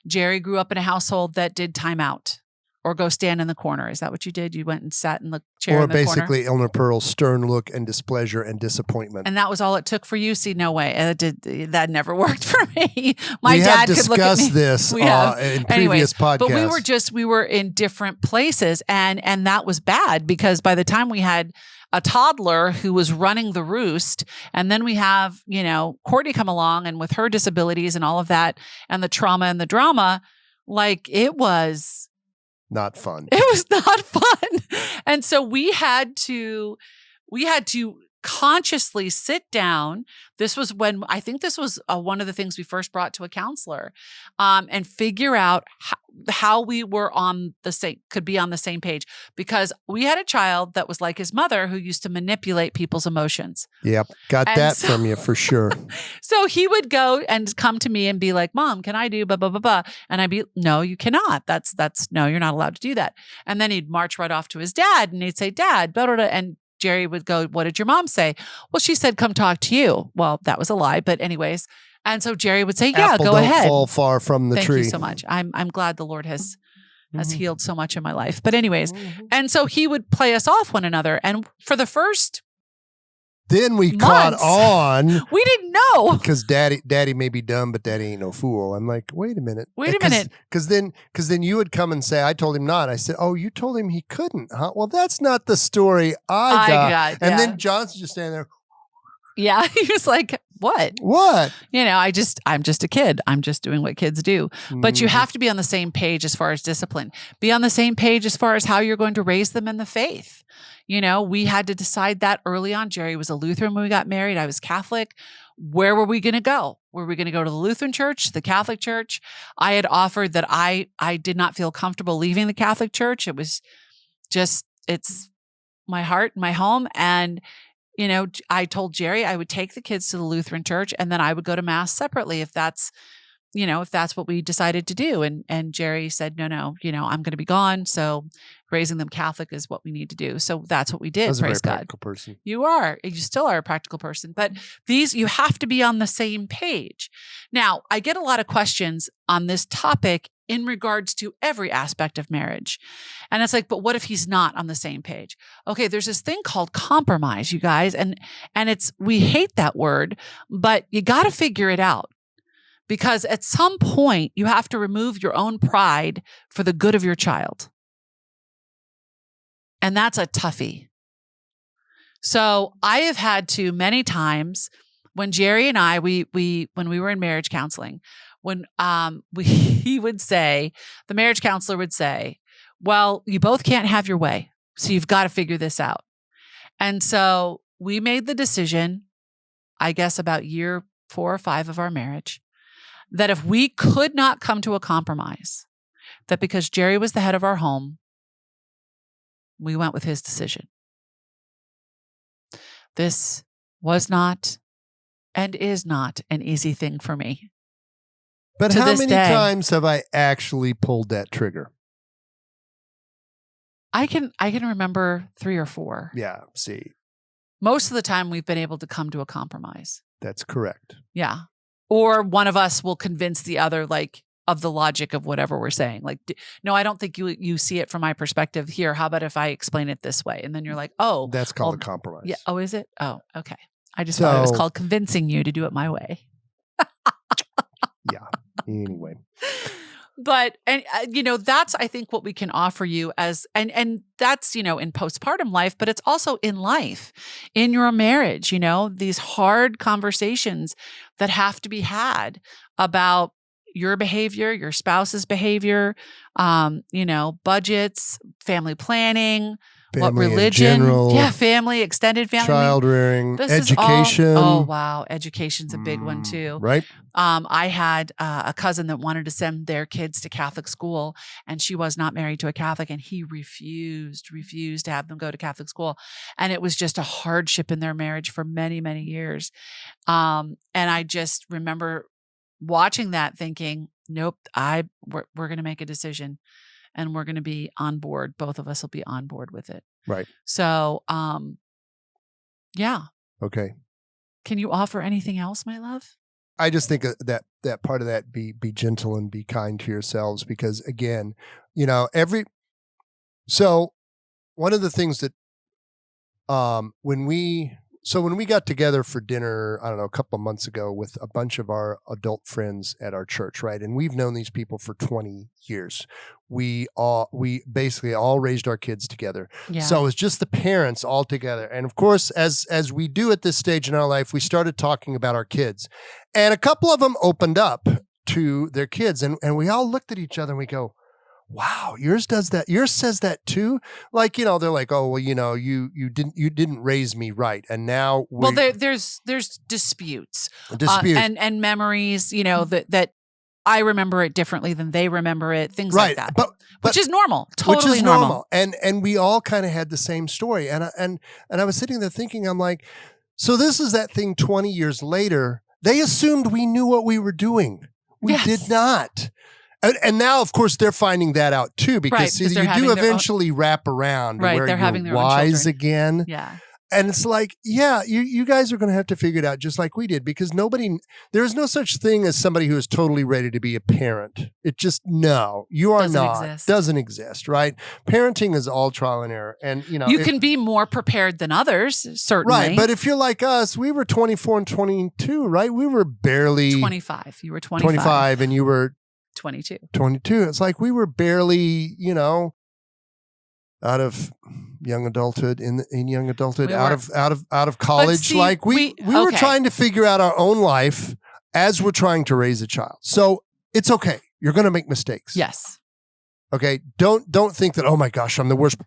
S1: Jerry grew up in a household that did timeout. or go stand in the corner. Is that what you did? You went and sat in the chair
S2: Or
S1: in the corner?
S2: basically Eleanor Pearl's stern look and displeasure and disappointment.
S1: And that was all it took for you? See, no way. That never worked for me. My
S2: we
S1: dad
S2: have
S1: could look at me.
S2: discussed this in previous podcasts.
S1: But we were in different places, and that was bad because by the time we had a toddler who was running the roost, and then we have, Courtney come along, and with her disabilities and all of that and the trauma and the drama, like it was
S2: not fun.
S1: It was not fun. And so we had to consciously sit down. This was when I think this was one of the things we first brought to a counselor, and figure out how we were could be on the same page, because we had a child that was like his mother who used to manipulate people's emotions.
S2: Yep. Got that from you for sure.
S1: So he would go and come to me and be like, Mom, can I do blah, blah, blah, blah? And I'd be, no, you cannot. That's no, you're not allowed to do that. And then he'd march right off to his dad and he'd say, Dad, blah, blah, blah. And Jerry would go, what did your mom say? Well, she said, come talk to you. Well, that was a lie, but anyways. And so Jerry would say, yeah,
S2: Apple
S1: go
S2: don't
S1: ahead.
S2: Fall far from the
S1: Thank
S2: tree.
S1: you so much. I'm glad the Lord has healed so much in my life. But anyways, and so he would play us off one another. And for the first
S2: Then we
S1: months,
S2: caught on.
S1: We didn't know.
S2: Because daddy may be dumb, but daddy ain't no fool. I'm like, wait a minute. Because then you would come and say, I told him not. I said, oh, you told him he couldn't, huh? Well, that's not the story I got. And then Johnson's just standing there.
S1: Yeah. He was like, what?
S2: What?
S1: I'm just a kid. I'm just doing what kids do. But you have to be on the same page as far as discipline. Be on the same page as far as how you're going to raise them in the faith. We had to decide that early on. Jerry was a Lutheran when we got married. I was Catholic. Where were we going to go? Were we going to go to the Lutheran church, the Catholic church? I had offered that I did not feel comfortable leaving the Catholic church. It was just, it's my heart, my home. And I told Jerry I would take the kids to the Lutheran church and then I would go to mass separately if that's what we decided to do. And Jerry said, no, I'm going to be gone. So raising them Catholic is what we need to do. So that's what we did.
S2: Praise
S1: God.
S2: Practical person.
S1: You still are a practical person, but you have to be on the same page. Now, I get a lot of questions on this topic in regards to every aspect of marriage. And it's like, but what if he's not on the same page? Okay, there's this thing called compromise, you guys. And we hate that word, but you got to figure it out. Because at some point, you have to remove your own pride for the good of your child. And that's a toughie. So I have had to many times when Jerry and I, when we were in marriage counseling, when he would say, the marriage counselor would say, well, you both can't have your way. So you've got to figure this out. And so we made the decision, I guess about year 4 or 5 of our marriage, that if we could not come to a compromise, that because Jerry was the head of our home, we went with his decision. This was not and is not an easy thing for me.
S2: But how many times have I actually pulled that trigger?
S1: I can remember 3 or 4.
S2: Yeah, see.
S1: Most of the time we've been able to come to a compromise.
S2: That's correct.
S1: Yeah. Or one of us will convince the other, of the logic of whatever we're saying. No, I don't think you see it from my perspective here. How about if I explain it this way? And then you're like, oh.
S2: That's called a compromise.
S1: Yeah. Oh, is it? Oh, okay. I just thought it was called convincing you to do it my way.
S2: Yeah. Anyway.
S1: But, that's, I think, what we can offer you as, and that's, in postpartum life, but it's also in life, in your marriage, these hard conversations that have to be had about your behavior, your spouse's behavior, budgets, family planning, what religion, family, extended family,
S2: child rearing, education.
S1: Oh, wow. Education's a big one too.
S2: Right.
S1: I had a cousin that wanted to send their kids to Catholic school, and she was not married to a Catholic, and he refused to have them go to Catholic school. And it was just a hardship in their marriage for many, many years. And I just remember watching that thinking, nope, we're going to make a decision. And we're going to be on board. Both of us will be on board with it.
S2: Right.
S1: So, yeah.
S2: Okay.
S1: Can you offer anything else, my love?
S2: I just think that part of that be gentle and be kind to yourselves, because again, So one of the things that when we got together for dinner, I don't know, a couple of months ago with a bunch of our adult friends at our church, right? And we've known these people for 20 years. We basically all raised our kids together.
S1: Yeah.
S2: So it was just the parents all together. And of course, as we do at this stage in our life, we started talking about our kids. And a couple of them opened up to their kids, and we all looked at each other and we go, wow, yours does that. Yours says that too. Like, they're like, oh, well, you didn't raise me right. And now
S1: there's disputes. And memories, that I remember it differently than they remember it, things like that. But which is normal. Totally
S2: which is
S1: normal.
S2: And we all kind of had the same story. And I was sitting there thinking, I'm like, so this is that thing 20 years later. They assumed we knew what we were doing. We did not. And now, of course, they're finding that out too, because you do eventually wrap around to where you're wise again.
S1: Yeah.
S2: And it's like, you guys are going to have to figure it out just like we did, because there's no such thing as somebody who is totally ready to be a parent. It just, no, you are not. Doesn't exist, right? Parenting is all trial and error. And,
S1: you can be more prepared than others, certainly.
S2: Right. But if you're like us, we were 24 and 22, right? We were barely
S1: 25. You were 25.
S2: 25 and you were
S1: 22.
S2: It's like we were barely, out of young adulthood, out of college.
S1: See,
S2: like we were trying to figure out our own life as we're trying to raise a child. So it's okay. You're going to make mistakes.
S1: Yes.
S2: Okay. Don't think that, oh my gosh, I'm the worst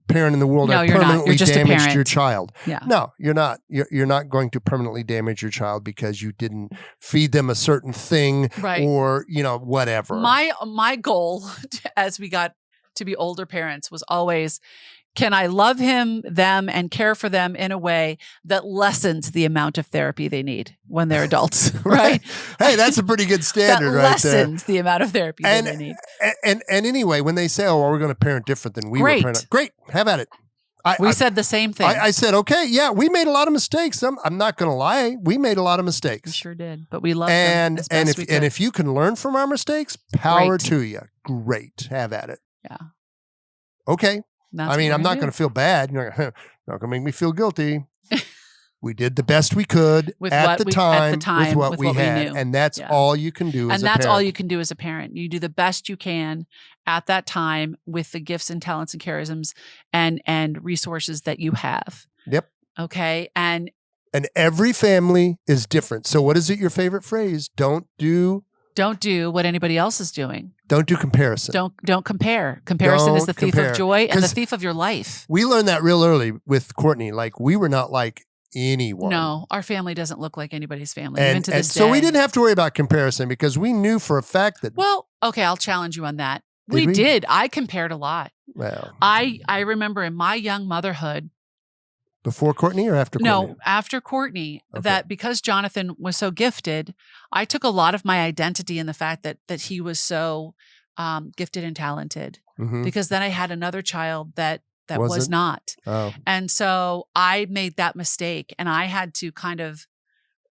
S2: parent in the world.
S1: No,
S2: I
S1: you're not. You're just
S2: damaged your child.
S1: Yeah.
S2: No, you're not. You're not going to permanently damage your child because you didn't feed them a certain thing, or whatever.
S1: My goal as we got to be older parents was always, can I love them and care for them in a way that lessens the amount of therapy they need when they're adults, right?
S2: Hey, that's a pretty good standard right there.
S1: That lessens the amount of therapy that they need.
S2: And anyway, when they say, oh, well, we're going to parent different than we were parenting. Great, have at it.
S1: We said the same thing.
S2: I said, okay, yeah, we made a lot of mistakes. I'm not going to lie. We made a lot of mistakes.
S1: We sure did, but we love them as best we could.
S2: And if you can learn from our mistakes, power to you. Great, have at it.
S1: Yeah.
S2: Okay. I'm not going to feel bad. You're not going to make me feel guilty. We did the best we could at the time with what we had. And that's all you can do as a parent.
S1: And that's all you can do as a parent. You do the best you can at that time with the gifts and talents and charisms and resources that you have.
S2: Yep.
S1: Okay. And
S2: every family is different. So what is it, your favorite phrase? Don't do what
S1: anybody else is doing.
S2: Don't do comparison.
S1: Don't compare. Comparison is the thief of joy and the thief of your life.
S2: We learned that real early with Courtney. Like, we were not like anyone.
S1: No, our family doesn't look like anybody's family, even to this day.
S2: So we didn't have to worry about comparison because we knew for a fact that...
S1: Well, okay, I'll challenge you on that. We did. I compared a lot.
S2: Well,
S1: I remember in my young motherhood...
S2: Before Courtney or after Courtney?
S1: No, after Courtney, that because Jonathan was so gifted, I took a lot of my identity in the fact that he was so gifted and talented. Mm-hmm. Because then I had another child that was not.
S2: Oh.
S1: And so I made that mistake, and I had to kind of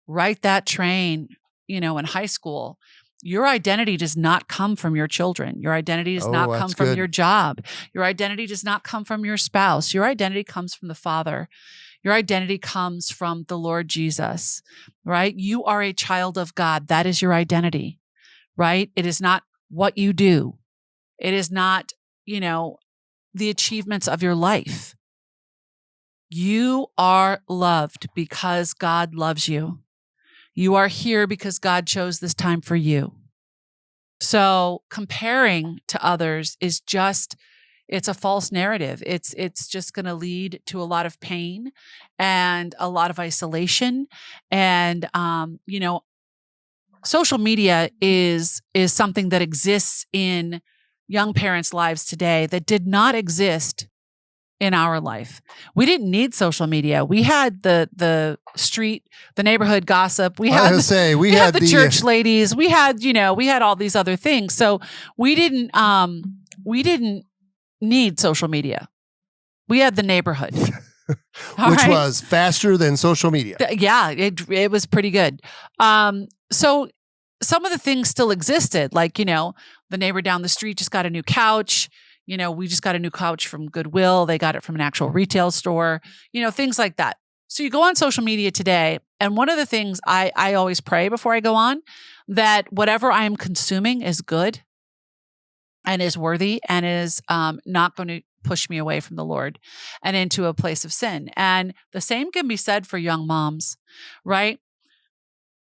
S1: write that train, in high school. Your identity does not come from your children. Your identity does not come from your job. Your identity does not come from your spouse. Your identity comes from the Father. Your identity comes from the Lord Jesus, right? You are a child of God. That is your identity, right? It is not what you do. It is not, the achievements of your life. You are loved because God loves you. You are here because God chose this time for you. So comparing to others is it's a false narrative. It's just going to lead to a lot of pain and a lot of isolation. And, social media is something that exists in young parents' lives today that did not exist in our life. We didn't need social media. We had the street, the neighborhood gossip. We had the church ladies. We had all these other things. So we didn't need social media. We had the neighborhood.
S2: Which was faster than social media.
S1: Yeah, it was pretty good. So some of the things still existed, like, the neighbor down the street just got a new couch. we just got a new couch from Goodwill. They got it from an actual retail store, things like that. So you go on social media today, and one of the things I always pray before I go on, that whatever I am consuming is good and is worthy and is not going to push me away from the Lord and into a place of sin. And the same can be said for young moms, right?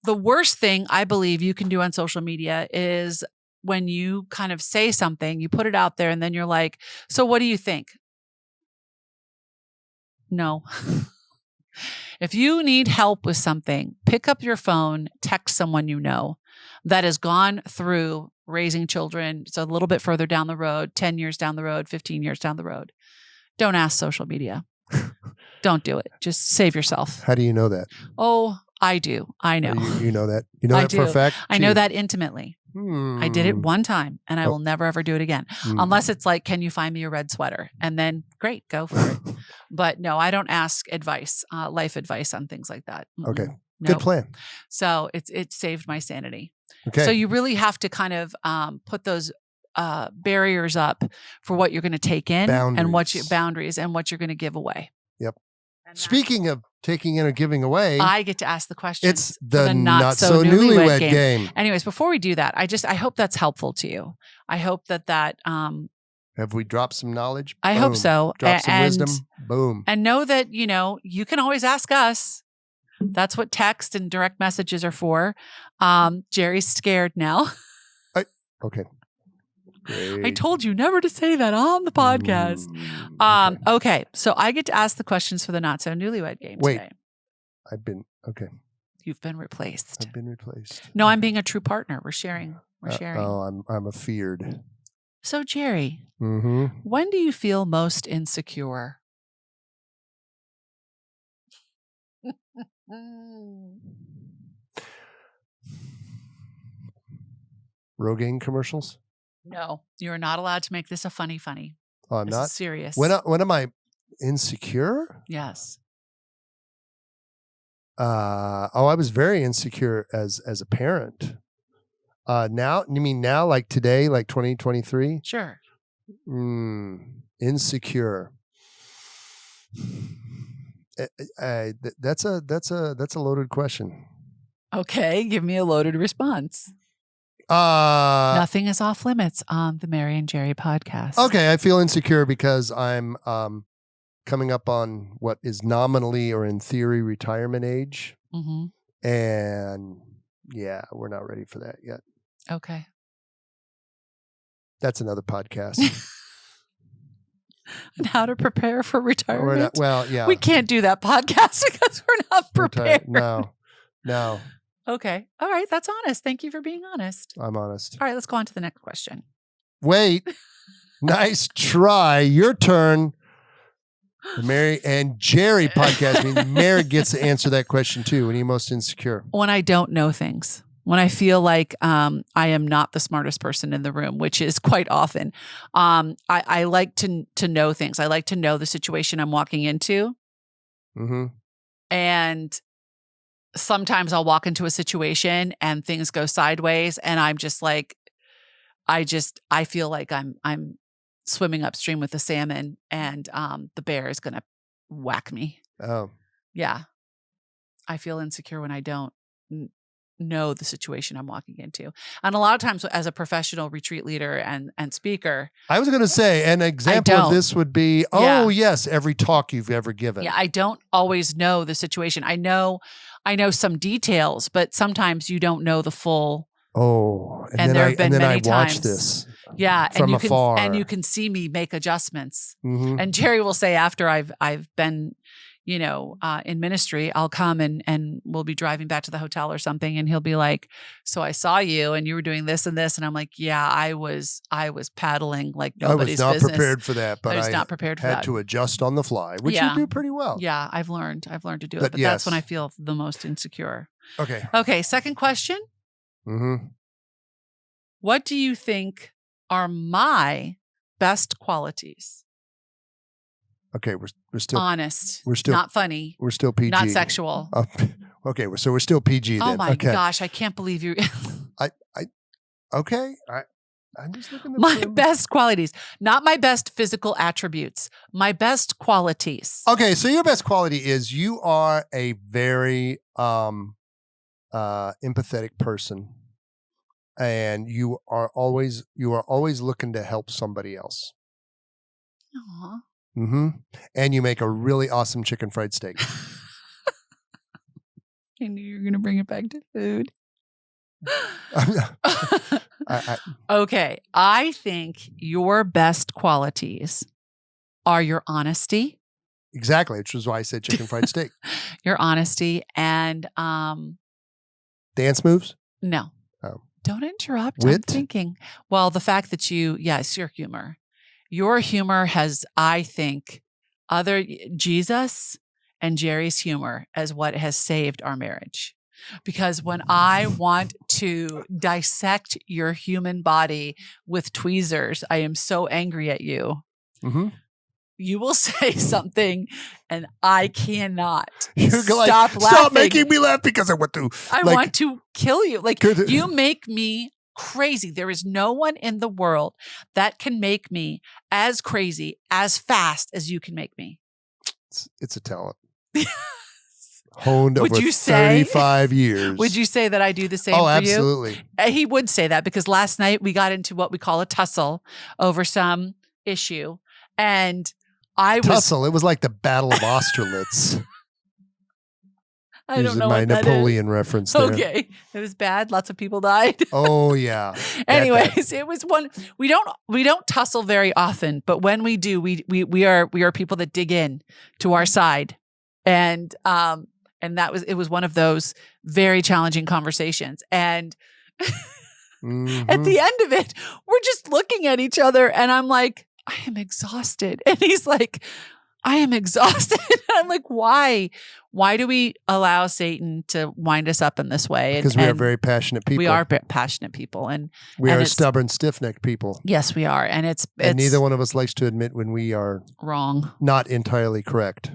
S1: The worst thing I believe you can do on social media is when you kind of say something, you put it out there, and then you're like, so what do you think? No. If you need help with something, pick up your phone, text someone you know that has gone through raising children. It's a little bit further down the road, 10 years down the road, 15 years down the road. Don't ask social media. Don't do it. Just save yourself.
S2: How do you know that?
S1: Oh, I do. I know.
S2: You know that? You know that for a fact?
S1: I know that intimately. I did it one time, and I will never, ever do it again. Unless it's like, can you find me a red sweater? And then great, go for it. But no, I don't ask advice, life advice on things like that.
S2: Okay. Good plan.
S1: So it saved my sanity.
S2: Okay.
S1: So you really have to kind of put those barriers up for what you're going to take in and what your boundaries and what you're going to give away.
S2: Yep. Speaking of taking in or giving away,
S1: I get to ask the questions.
S2: It's the not so newlywed game.
S1: Anyways, before we do that, I hope that's helpful to you. I hope that
S2: have we dropped some knowledge?
S1: I hope so.
S2: Drop some wisdom. Boom.
S1: And know that, you can always ask us. That's what text and direct messages are for. Jerry's scared now.
S2: Okay. Great.
S1: I told you never to say that on the podcast. Okay. So I get to ask the questions for the Not So Newlywed game today.
S2: Okay.
S1: You've been replaced.
S2: I've been replaced.
S1: No, I'm being a true partner. We're sharing.
S2: I'm afeared.
S1: So Jerry, when do you feel most insecure?
S2: Rogaine commercials?
S1: No, you're not allowed to make this a funny.
S2: Oh, I'm
S1: this
S2: not?
S1: Is serious.
S2: When am I insecure?
S1: Yes.
S2: I was very insecure as a parent. Now, you mean now, like today, like 2023?
S1: Sure.
S2: Insecure. That's a loaded question.
S1: Okay, give me a loaded response. Nothing is off limits on the Mary and Jerry podcast.
S2: Okay, I feel insecure because I'm coming up on what is nominally or in theory retirement age, and yeah, we're not ready for that yet.
S1: Okay,
S2: that's another podcast.
S1: And how to prepare for retirement.
S2: Yeah,
S1: we can't do that podcast because we're not prepared.
S2: No.
S1: Okay. All right. That's honest. Thank you for being honest.
S2: I'm honest.
S1: All right. Let's go on to the next question.
S2: Wait. Nice try. Your turn. The Mary and Jerry podcast. I mean, Mary gets to answer that question too. When are you most insecure?
S1: When I don't know things. When I feel like I am not the smartest person in the room, which is quite often. I like to know things. I like to know the situation I'm walking into. And sometimes I'll walk into a situation and things go sideways, and I'm just like, I feel like I'm swimming upstream with the salmon, and the bear is gonna whack me.
S2: Oh,
S1: yeah. I feel insecure when I don't know the situation I'm walking into, and a lot of times as a professional retreat leader and speaker,
S2: I was going to say an example of this would be, yes, every talk you've ever given.
S1: Yeah, I don't always know the situation. I know some details, but sometimes you don't know the full.
S2: Oh,
S1: and there have been many times.
S2: I watch this.
S1: Yeah,
S2: from afar.
S1: And you can see me make adjustments. And Jerry will say after I've been, in ministry, I'll come and we'll be driving back to the hotel or something, and he'll be like, "So I saw you, and you were doing this and this," and I'm like, "Yeah, I was paddling like nobody's business."
S2: I was not prepared for that, but
S1: I was not prepared for that.
S2: Had to adjust on the fly, which you do pretty well.
S1: Yeah, I've learned to do it, but that's when I feel the most insecure. Okay. Second question. What do you think are my best qualities?
S2: Okay, we're still
S1: honest.
S2: We're still
S1: not funny.
S2: We're still PG.
S1: Not sexual.
S2: Okay, so we're still PG then.
S1: Oh my gosh, I can't believe you.
S2: Okay. I'm just looking at
S1: My best qualities, not my best physical attributes, my best qualities.
S2: Okay, so your best quality is you are a very empathetic person, and you are always looking to help somebody else.
S1: Aww.
S2: Mm-hmm. And you make a really awesome chicken fried steak.
S1: I knew you were going to bring it back to food. Okay. I think your best qualities are your honesty.
S2: Exactly, which is why I said chicken fried steak.
S1: Your honesty and
S2: dance moves?
S1: No.
S2: Oh.
S1: Don't interrupt.
S2: Wit?
S1: I'm thinking. Well, the fact that yes, your humor. Your humor has, I think, Jesus and Jerry's humor as what has saved our marriage. Because when I want to dissect your human body with tweezers, I am so angry at you.
S2: Mm-hmm.
S1: You will say something and I cannot
S2: stop
S1: laughing.
S2: Stop making me laugh because I want to.
S1: I want to kill you. Like, you make me crazy. There is no one in the world that can make me as crazy, as fast as you can make me.
S2: It's a talent. Honed over 35 years.
S1: Would you say that I do the same for you?
S2: Oh, absolutely.
S1: He would say that because last night we got into what we call a tussle over some issue. And
S2: Tussle. It was like the Battle of Austerlitz.
S1: I don't know
S2: my
S1: what that
S2: Napoleon
S1: is.
S2: reference there.
S1: Okay. It was bad. Lots of people died.
S2: Oh, yeah.
S1: Anyways, it was one. We don't tussle very often, but when we do, we are people that dig in to our side. And it was one of those very challenging conversations. And at the end of it, we're just looking at each other and I'm like, I am exhausted. And he's like, I am exhausted. And I'm like, why? Why do we allow Satan to wind us up in this way?
S2: Because we are very passionate people.
S1: We are passionate people. And
S2: we are stubborn, stiff-necked people.
S1: Yes, we are. And it's
S2: neither one of us likes to admit when we are
S1: wrong.
S2: Not entirely correct.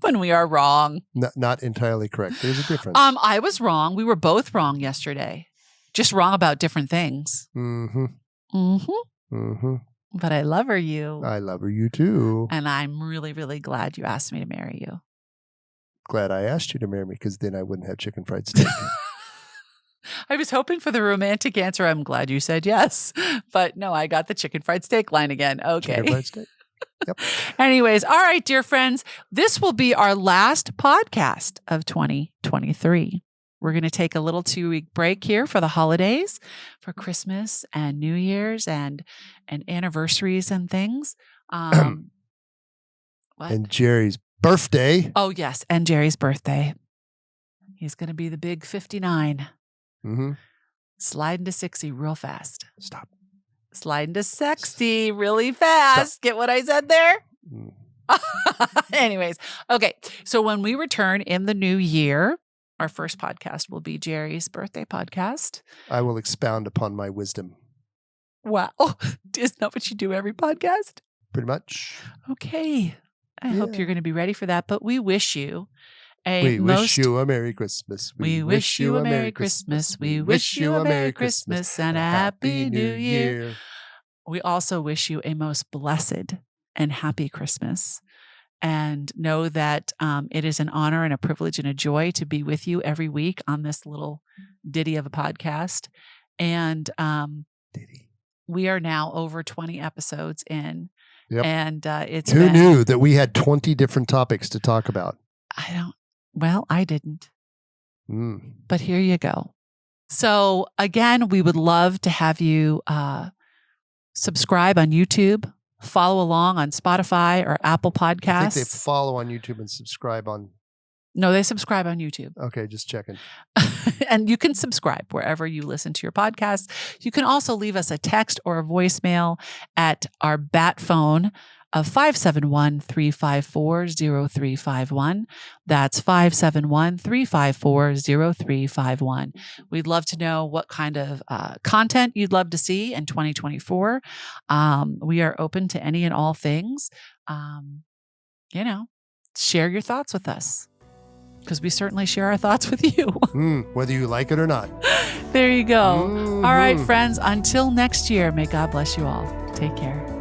S1: When we are wrong.
S2: Not entirely correct. There's a difference.
S1: I was wrong. We were both wrong yesterday. Just wrong about different things.
S2: Mm-hmm.
S1: Mm-hmm.
S2: Mm-hmm.
S1: But I love you.
S2: I love you too.
S1: And I'm really, really glad you asked me to marry you.
S2: Glad I asked you to marry me because then I wouldn't have chicken fried steak.
S1: I was hoping for the romantic answer. I'm glad you said yes. But no, I got the chicken fried steak line again. Okay.
S2: Chicken fried steak. Yep.
S1: Anyways, all right, dear friends, this will be our last podcast of 2023. We're going to take a little 2-week break here for the holidays, for Christmas and New Year's and anniversaries and things. What?
S2: And Jerry's birthday.
S1: Oh, yes. And Jerry's birthday. He's going to be the big 59.
S2: Mm-hmm.
S1: Slide into 60 real fast.
S2: Stop.
S1: Slide into 60 really fast. Stop. Get what I said there? Mm. Anyways. Okay. So when we return in the new year, our first podcast will be Jerry's birthday podcast.
S2: I will expound upon my wisdom.
S1: Wow. Isn't that what you do every podcast?
S2: Pretty much.
S1: Okay. I hope you're going to be ready for that. But we wish you
S2: wish you a Merry Christmas.
S1: We wish you a Merry Christmas. We wish you a Merry Christmas and a Happy New Year. We also wish you a most blessed and happy Christmas. And know that it is an honor and a privilege and a joy to be with you every week on this little ditty of a podcast. And we are now over 20 episodes in.
S2: Yep.
S1: And it's
S2: Who knew that we had 20 different topics to talk about?
S1: I didn't. But here you go. So again, we would love to have you subscribe on YouTube. Follow along on Spotify or Apple Podcasts.
S2: I think they follow on YouTube and subscribe on.
S1: No, they subscribe on YouTube.
S2: Okay, just checking.
S1: And you can subscribe wherever you listen to your podcast. You can also leave us a text or a voicemail at our BAT phone of 571-354-0351. That's 571-354-0351. We'd love to know what kind of content you'd love to see in 2024. We are open to any and all things. Share your thoughts with us because we certainly share our thoughts with you.
S2: Whether you like it or not.
S1: There you go. All right, friends. Until next year, may God bless you all. Take care.